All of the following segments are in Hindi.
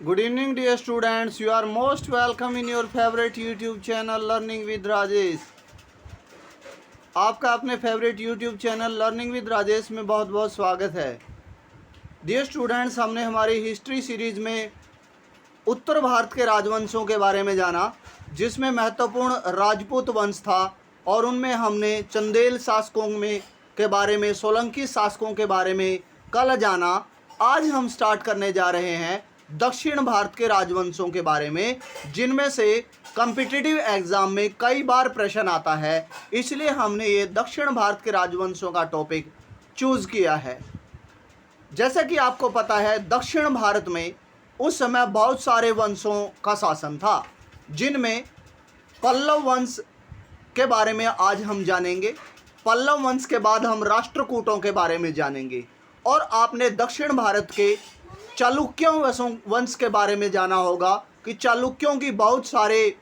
Good evening, dear students. You are most welcome in your favorite YouTube channel Learning with Rajesh. आपका अपने favourite YouTube channel learning with Rajesh में बहुत बहुत स्वागत है। डियर स्टूडेंट्स, हमने हमारी हिस्ट्री सीरीज में उत्तर भारत के राजवंशों के बारे में जाना, जिसमें महत्वपूर्ण राजपूत वंश था और उनमें हमने चंदेल शासकों में के बारे में, सोलंकी शासकों के बारे में कल जाना। आज हम स्टार्ट करने जा रहे हैं दक्षिण भारत के राजवंशों के बारे में, जिनमें से कॉम्पिटिटिव एग्जाम में कई बार प्रश्न आता है, इसलिए हमने ये दक्षिण भारत के राजवंशों का टॉपिक चूज़ किया है। जैसा कि आपको पता है, दक्षिण भारत में उस समय बहुत सारे वंशों का शासन था, जिनमें पल्लव वंश के बारे में आज हम जानेंगे। पल्लव वंश के बाद हम राष्ट्रकूटों के बारे में जानेंगे और आपने दक्षिण भारत के चालुक्यों वंश के बारे में जाना होगा कि चालुक्यों की बहुत सारे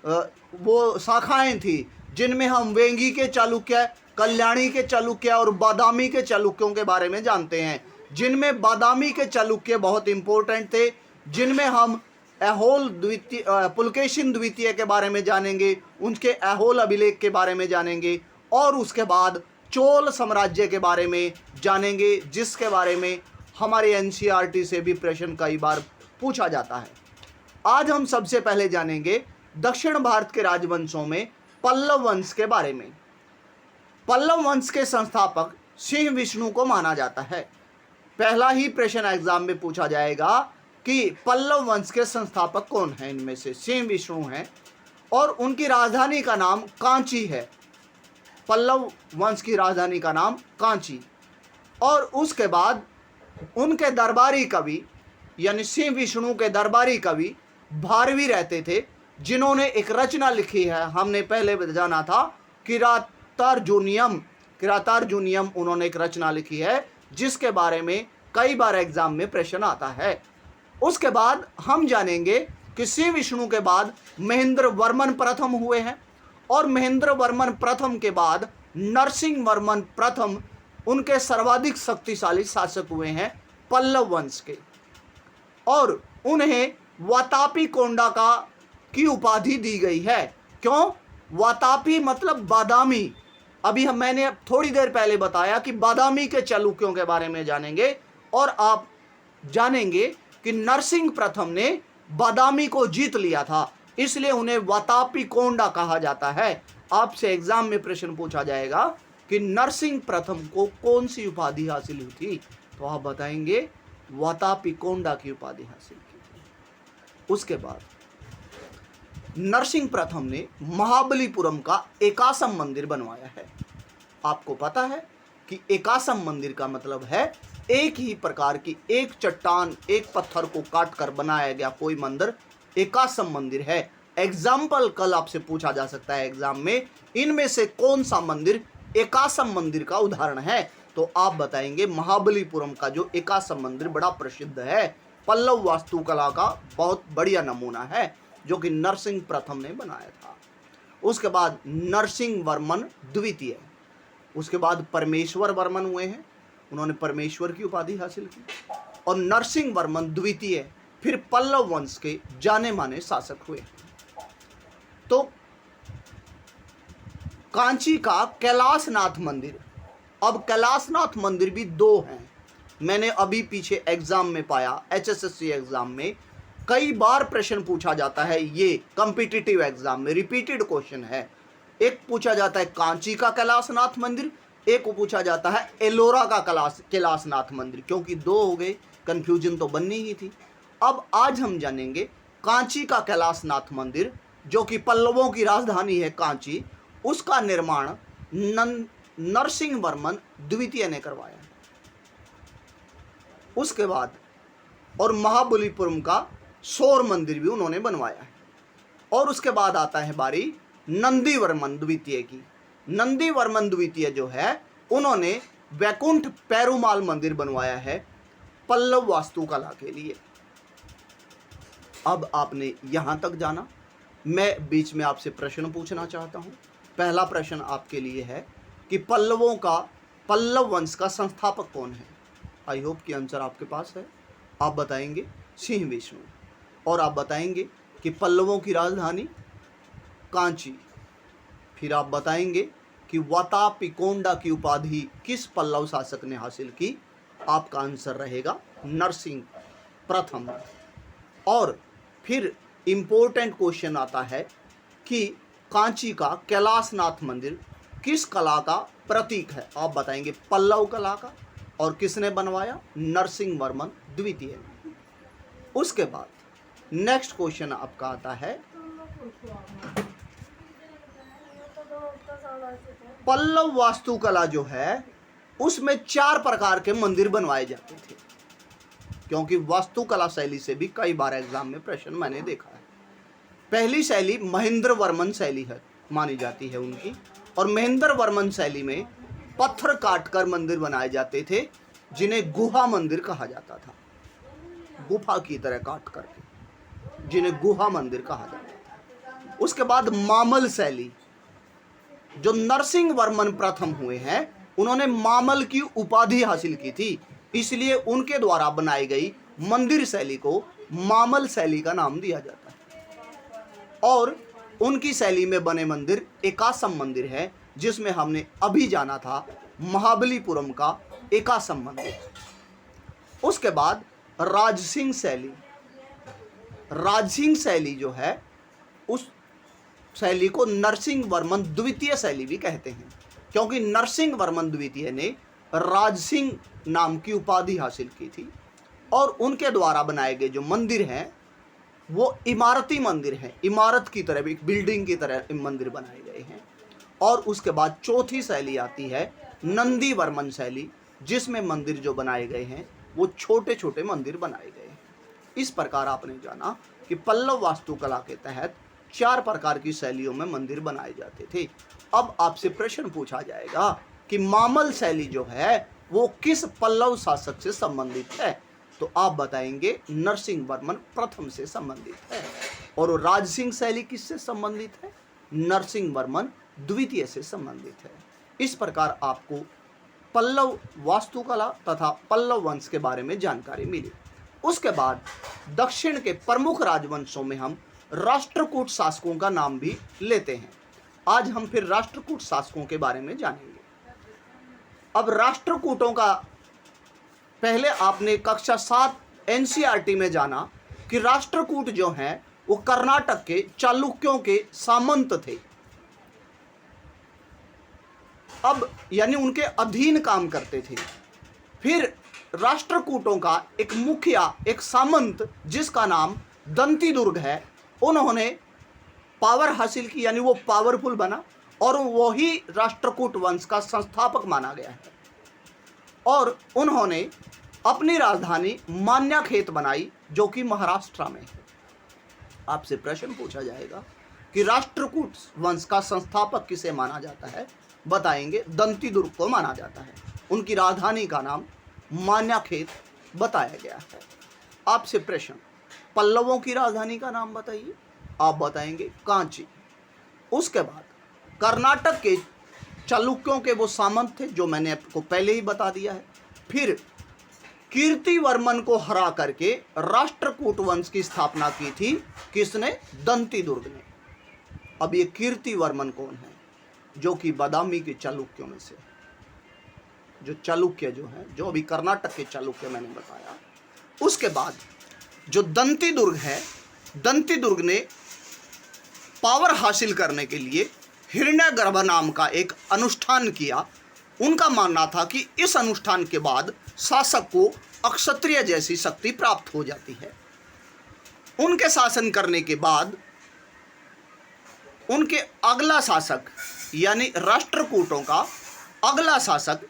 वो शाखाएं थी, जिनमें हम वेंगी के चालुक्य, कल्याणी के चालुक्य और बादामी के चालुक्यों के बारे में जानते हैं। जिनमें बादामी के चालुक्य बहुत इंपॉर्टेंट थे, जिनमें हम ऐहोल द्वितीय, पुलकेशिन द्वितीय के बारे में जानेंगे, उनके ऐहोल अभिलेख के बारे में जानेंगे और उसके बाद चोल साम्राज्य के बारे में जानेंगे, जिसके बारे में हमारे एनसीईआरटी से भी प्रश्न कई बार पूछा जाता है। आज हम सबसे पहले जानेंगे दक्षिण भारत के राजवंशों में पल्लव वंश के बारे में। पल्लव वंश के संस्थापक सिंह विष्णु को माना जाता है। पहला ही प्रश्न एग्जाम में पूछा जाएगा कि पल्लव वंश के संस्थापक कौन हैं। इनमें से सिंह विष्णु हैं और उनकी राजधानी का नाम कांची है। पल्लव वंश की राजधानी का नाम कांची। और उसके बाद उनके दरबारी कवि यानी सिंह विष्णु के दरबारी कवि भारवी रहते थे, जिन्होंने एक रचना लिखी है। हमने पहले जाना था किरातार्जुनियम उन्होंने एक रचना लिखी है, जिसके बारे में कई बार एग्जाम में प्रश्न आता है। उसके बाद हम जानेंगे कि सिंह विष्णु के बाद महेंद्र वर्मन प्रथम हुए हैं और महेंद्र वर्मन प्रथम के बाद नरसिंह वर्मन प्रथम उनके सर्वाधिक शक्तिशाली शासक हुए हैं पल्लव वंश के, और उन्हें वातापी कोंडा की उपाधि दी गई है। क्यों? वातापी मतलब बादामी। अभी मैंने थोड़ी देर पहले बताया कि बादामी के चालुक्यों के बारे में जानेंगे और आप जानेंगे कि नरसिंह प्रथम ने बादामी को जीत लिया था, इसलिए उन्हें वातापी कोंडा कहा जाता है। आपसे एग्जाम में प्रश्न पूछा जाएगा कि नरसिंह प्रथम को कौन सी उपाधि हासिल हुई थी, तो आप बताएंगे वातापी कोंडा की उपाधि हासिल की थी। उसके बाद नरसिंह प्रथम ने महाबलीपुरम का एकासम मंदिर बनवाया है। आपको पता है कि एकासम मंदिर का मतलब है एक ही प्रकार की एक चट्टान, एक पत्थर को काट कर बनाया गया कोई मंदिर एकासम मंदिर है। एग्जाम्पल कल आपसे पूछा जा सकता है एग्जाम में, इनमें से कौन सा मंदिर एकासम मंदिर का उदाहरण है, तो आप बताएंगे महाबलीपुरम का जो एकासम मंदिर बड़ा प्रसिद्ध है, पल्लव वास्तुकला का बहुत बढ़िया नमूना है, जो कि नरसिंह प्रथम ने बनाया था। उसके बाद नरसिंह वर्मन द्वितीय, उसके बाद परमेश्वर वर्मन हुए हैं, उन्होंने परमेश्वर की उपाधि हासिल की, और नरसिंह वर्मन द्वितीय फिर पल्लव वंश के जाने माने शासक हुए। तो कांची का कैलाशनाथ मंदिर, अब कैलाशनाथ मंदिर भी दो हैं। मैंने अभी पीछे एग्जाम में पाया, एचएसएससी एग्जाम में कई बार प्रश्न पूछा जाता है, ये कॉम्पिटिटिव एग्जाम में रिपीटेड क्वेश्चन है। एक पूछा जाता है कांची का कैलाशनाथ मंदिर, एक को पूछा जाता है एलोरा का कैलाशनाथ मंदिर, क्योंकि दो हो गए, कंफ्यूजन तो बननी ही थी। अब आज हम जानेंगे कांची का कैलाशनाथ मंदिर, जो कि पल्लवों की राजधानी है कांची, उसका निर्माण नरसिंह वर्मन द्वितीय ने करवाया। उसके बाद और महाबलीपुरम का सौर मंदिर भी उन्होंने बनवाया है। और उसके बाद आता है बारी नंदी वर्मन द्वितीय की। नंदी वर्मन द्वितीय जो है, उन्होंने वैकुंठ पेरुमाल मंदिर बनवाया है पल्लव वास्तुकला के लिए। अब आपने यहां तक जाना, मैं बीच में आपसे प्रश्न पूछना चाहता हूं। पहला प्रश्न आपके लिए है कि पल्लव वंश का संस्थापक कौन है। आई होप कि आंसर आपके पास है, आप बताएंगे सिंह विष्णु। और आप बताएंगे कि पल्लवों की राजधानी कांची। फिर आप बताएंगे कि वातापिकोंडा की उपाधि किस पल्लव शासक ने हासिल की। आपका आंसर रहेगा नरसिंह प्रथम। और फिर इम्पोर्टेंट क्वेश्चन आता है कि कांची का कैलाशनाथ मंदिर किस कला का प्रतीक है। आप बताएंगे पल्लव कला का। और किसने बनवाया? नरसिंह वर्मन द्वितीय। उसके बाद नेक्स्ट क्वेश्चन आपका आता है पल्लव वास्तुकला जो है उसमें 4 प्रकार के मंदिर बनवाए जाते थे, क्योंकि वास्तुकला शैली से भी कई बार एग्जाम में प्रश्न मैंने देखा है। पहली शैली महेंद्र वर्मन शैली है, मानी जाती है उनकी। और महेंद्र वर्मन शैली में पत्थर काटकर मंदिर बनाए जाते थे, जिन्हें गुहा मंदिर कहा जाता था। गुफा की तरह काट करके जिन्हें गुहा मंदिर कहा जाता था। उसके बाद मामल शैली, जो नरसिंह वर्मन प्रथम हुए हैं, उन्होंने मामल की उपाधि हासिल की थी, इसलिए उनके द्वारा बनाई गई मंदिर शैली को मामल शैली का नाम दिया जाता है। और उनकी शैली में बने मंदिर एकासम मंदिर है, जिसमें हमने अभी जाना था महाबलीपुरम का एकासम मंदिर। उसके बाद राजसिंह शैली। राजसिंह शैली जो है उस शैली को नरसिंह वर्मन द्वितीय शैली भी कहते हैं, क्योंकि नरसिंह वर्मन द्वितीय ने राजसिंह नाम की उपाधि हासिल की थी। और उनके द्वारा बनाए गए जो मंदिर हैं वो इमारती मंदिर हैं, इमारत की तरह, एक बिल्डिंग की तरह मंदिर बनाए गए हैं। और उसके बाद चौथी शैली आती है नंदी वर्मन शैली, जिसमें मंदिर जो बनाए गए हैं वो छोटे छोटे मंदिर बनाए गए हैं। इस प्रकार आपने जाना कि पल्लव वास्तुकला के तहत 4 प्रकार की शैलियों में मंदिर बनाए जाते थे। अब आपसे प्रश्न पूछा जाएगा कि मामल शैली जो है वो किस पल्लव शासक से संबंधित है, तो आप बताएंगे नरसिंह वर्मन प्रथम से संबंधित है। और राजसिंह शैली किससे संबंधित है? नरसिंह वर्मन द्वितीय से संबंधित है। इस प्रकार आपको पल्लव वास्तुकला तथा पल्लव वंश के बारे में जानकारी मिली। उसके बाद दक्षिण के प्रमुख राजवंशों में हम राष्ट्रकूट शासकों का नाम भी लेते हैं। आज हम फिर राष्ट्रकूट शासकों के बारे में जानेंगे। अब राष्ट्रकूटों का पहले आपने कक्षा 7 एनसीईआरटी में जाना कि राष्ट्रकूट जो हैं वो कर्नाटक के चालुक्यों के सामंत थे। अब यानी उनके अधीन काम करते थे। फिर राष्ट्रकूटों का एक मुखिया, एक सामंत जिसका नाम दंती दुर्ग है, उन्होंने पावर हासिल की, यानी वो पावरफुल बना और वही राष्ट्रकूट वंश का संस्थापक माना गया है। और उन्होंने अपनी राजधानी मान्याखेत बनाई, जो कि महाराष्ट्र में है। आपसे प्रश्न पूछा जाएगा कि राष्ट्रकूट वंश का संस्थापक किसे माना जाता है, बताएंगे दंती दुर्ग को माना जाता है। उनकी राजधानी का नाम मान्याखेत बताया गया है। आपसे प्रश्न, पल्लवों की राजधानी का नाम बताइए। आप बताएंगे कांची। उसके बाद कर्नाटक के चालुक्यों के वो सामंत थे जो मैंने आपको पहले ही बता दिया है। फिर कीर्तिवर्मन को हरा करके राष्ट्रकूट वंश की स्थापना की थी किसने? दंती दुर्ग ने। अब ये कीर्तिवर्मन कौन है? जो कि बादामी के चालुक्यों में से, जो चालुक्य जो है, जो अभी कर्नाटक के चालुक्य मैंने बताया। उसके बाद जो दंती दुर्ग है, दंती दुर्ग ने पावर हासिल करने के लिए हिरण्यगर्भ नाम का एक अनुष्ठान किया। उनका मानना था कि इस अनुष्ठान के बाद शासक को अक्षत्रिय जैसी शक्ति प्राप्त हो जाती है। उनके शासन करने के बाद उनके अगला शासक यानी राष्ट्रकूटों का अगला शासक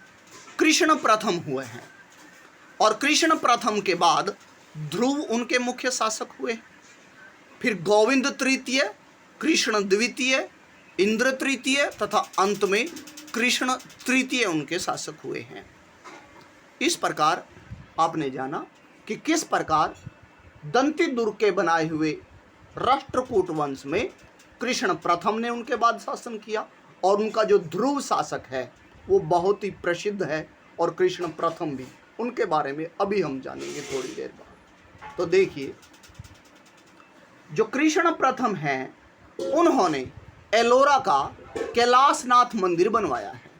कृष्ण प्रथम हुए हैं। और कृष्ण प्रथम के बाद ध्रुव उनके मुख्य शासक हुए। फिर गोविंद तृतीय, कृष्ण द्वितीय, इंद्र तृतीय तथा अंत में कृष्ण तृतीय उनके शासक हुए हैं। इस प्रकार आपने जाना कि किस प्रकार दंती दुर्ग के बनाए हुए राष्ट्रकूट वंश में कृष्ण प्रथम ने उनके बाद शासन किया, और उनका जो ध्रुव शासक है वो बहुत ही प्रसिद्ध है, और कृष्ण प्रथम भी। उनके बारे में अभी हम जानेंगे थोड़ी देर बाद। तो देखिए, जो कृष्ण प्रथम हैं उन्होंने एलोरा का कैलाशनाथ मंदिर बनवाया है।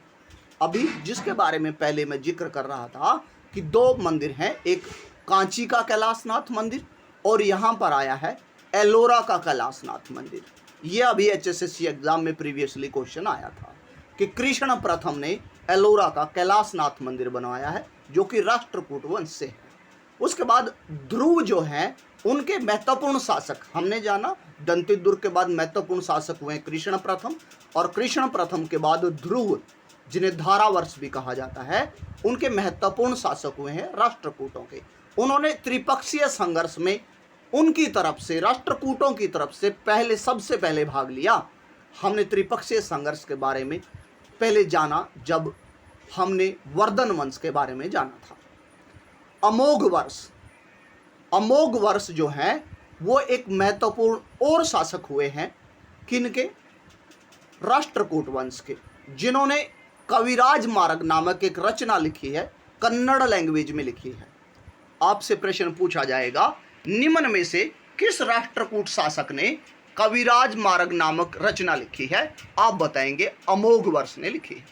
अभी जिसके बारे में पहले मैं जिक्र कर रहा था कि दो मंदिर हैं, एक कांची का कैलाशनाथ मंदिर और यहाँ पर आया है एलोरा का कैलाशनाथ मंदिर। ये अभी HSSC एग्जाम में प्रीवियसली क्वेश्चन आया था कि कृष्ण प्रथम ने एलोरा का कैलाशनाथ मंदिर बनवाया है जो कि राष्ट्रकूट वंश से है। उसके बाद ध्रुव जो हैं उनके महत्वपूर्ण शासक हमने जाना, दंतित दुर्ग के बाद महत्वपूर्ण शासक हुए कृष्ण प्रथम, और कृष्ण प्रथम के बाद ध्रुव जिन्हें धारावर्ष भी कहा जाता है, उनके महत्वपूर्ण शासक हुए हैं राष्ट्रकूटों के। उन्होंने त्रिपक्षीय संघर्ष में उनकी तरफ से, राष्ट्रकूटों की तरफ से सबसे पहले भाग लिया। हमने त्रिपक्षीय संघर्ष के बारे में पहले जाना जब हमने वर्धन वंश के बारे में जाना था। अमोघ वर्ष जो है वो एक महत्वपूर्ण और शासक हुए हैं किनके? राष्ट्रकूट वंश के, जिन्होंने कविराज मार्ग नामक एक रचना लिखी है, कन्नड़ लैंग्वेज में लिखी है। आपसे प्रश्न पूछा जाएगा, निम्न में से किस राष्ट्रकूट शासक ने कविराज मार्ग नामक रचना लिखी है? आप बताएंगे अमोघ वर्ष ने लिखी है।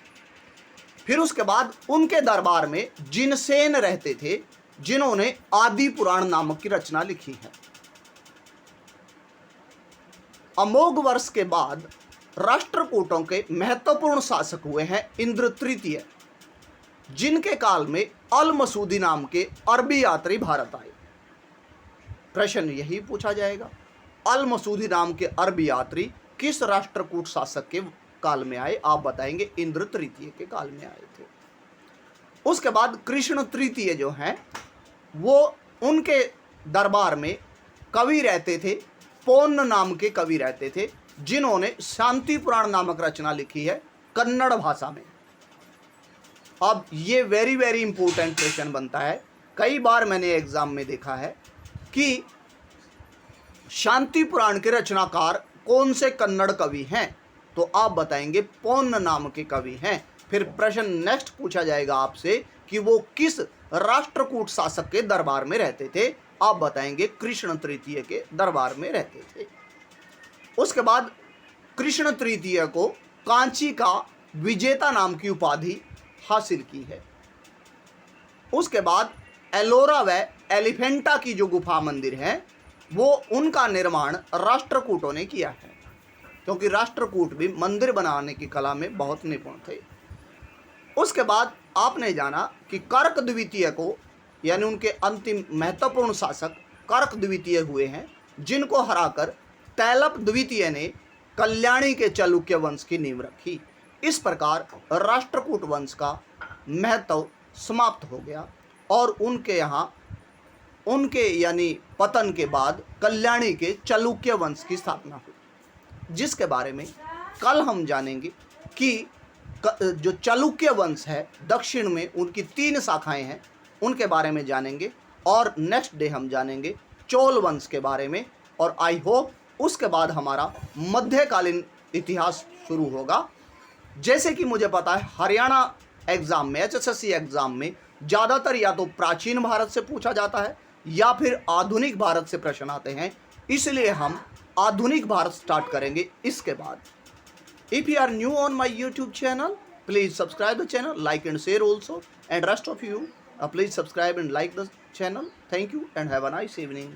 फिर उसके बाद उनके दरबार में जिनसेन रहते थे, जिन्होंने आदि पुराण नामक की रचना लिखी है। अमोघ वर्ष के बाद राष्ट्रकूटों के महत्वपूर्ण शासक हुए हैं इंद्र तृतीय, जिनके काल में अल मसूदी नाम के अरबी यात्री भारत आए। प्रश्न यही पूछा जाएगा, अल मसूदी नाम के अरबी यात्री किस राष्ट्रकूट शासक के काल में आए? आप बताएंगे इंद्र तृतीय के काल में आए थे। उसके बाद कृष्ण तृतीय जो हैं वो उनके दरबार में कवि रहते थे, पोन्न नाम के कवि रहते थे, जिन्होंने शांति पुराण नामक रचना लिखी है कन्नड़ भाषा में। अब ये वेरी वेरी इंपॉर्टेंट क्वेश्चन बनता है। कई बार मैंने एग्जाम में देखा है कि शांति पुराण के रचनाकार कौन से कन्नड़ कवि हैं? तो आप बताएंगे पोन्न नाम के कवि हैं। फिर प्रश्न नेक्स्ट पूछा जाएगा आपसे कि वो किस राष्ट्रकूट शासक के दरबार में रहते थे? आप बताएंगे कृष्ण तृतीय के दरबार में रहते थे। उसके बाद कृष्ण तृतीय को कांची का विजेता नाम की उपाधि हासिल की है। उसके बाद एलोरा व एलिफेंटा की जो गुफा मंदिर है वो उनका निर्माण राष्ट्रकूटों ने किया है, क्योंकि राष्ट्रकूट भी मंदिर बनाने की कला में बहुत निपुण थे। उसके बाद आपने जाना कि कर्क द्वितीय को, यानी उनके अंतिम महत्वपूर्ण शासक कर्क द्वितीय हुए हैं, जिनको हराकर तैलप द्वितीय ने कल्याणी के चालुक्य वंश की नींव रखी। इस प्रकार राष्ट्रकूट वंश का महत्व समाप्त हो गया और उनके यहाँ उनके यानी पतन के बाद कल्याणी के चालुक्य वंश की स्थापना हुई, जिसके बारे में कल हम जानेंगे कि जो चालुक्य वंश है दक्षिण में उनकी 3 शाखाएं हैं, उनके बारे में जानेंगे। और नेक्स्ट डे हम जानेंगे चोल वंश के बारे में। और आई होप उसके बाद हमारा मध्यकालीन इतिहास शुरू होगा। जैसे कि मुझे पता है हरियाणा एग्ज़ाम में, HSSC एग्ज़ाम में ज़्यादातर या तो प्राचीन भारत से पूछा जाता है या फिर आधुनिक भारत से प्रश्न आते हैं, इसलिए हम आधुनिक भारत स्टार्ट करेंगे इसके बाद। If you are new on my YouTube channel, please subscribe the channel, like and share also, and rest of you please subscribe and like the channel. Thank you and have a nice evening.